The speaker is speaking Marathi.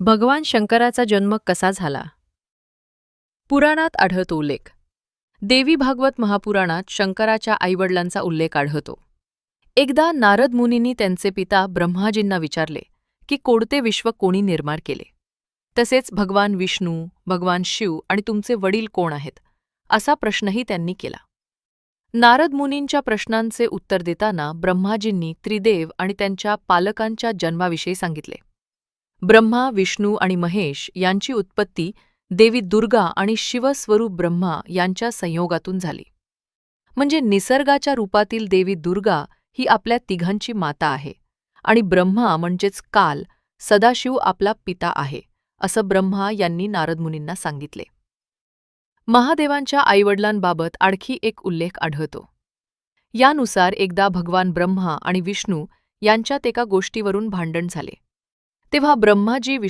भगवान शंकराचा जन्म कसा झाला? पुराणात आढळतो उल्लेख. देवी भागवत महापुराणात शंकराच्या आईवडिलांचा उल्लेख आढळतो. एकदा नारद मुनींनी त्यांचे पिता ब्रह्माजींना विचारले की कोणते विश्व कोणी निर्माण केले. तसेच भगवान विष्णू, भगवान शिव आणि तुमचे वडील कोण आहेत, असा प्रश्नही त्यांनी केला. नारद मुनींच्या प्रश्नांचे उत्तर देताना ब्रह्माजींनी त्रिदेव आणि त्यांच्या पालकांच्या जन्माविषयी सांगितले. ब्रह्मा, विष्णू आणि महेश यांची उत्पत्ती देवी दुर्गा आणि शिवस्वरूप ब्रह्मा यांच्या संयोगातून झाली. म्हणजे निसर्गाच्या रूपातील देवी दुर्गा ही आपल्या तिघांची माता आहे आणि ब्रह्मा म्हणजेच काल, सदाशिव आपला पिता आहे, असं ब्रह्मा यांनी नारद मुनींना सांगितले. महादेवांच्या आईवडिलांबाबत आणखी एक उल्लेख आढळतो. यानुसार एकदा भगवान ब्रह्मा आणि विष्णू यांच्यात एका गोष्टीवरून भांडण झाले. तेव्हा ब्रह्माजी विष्णू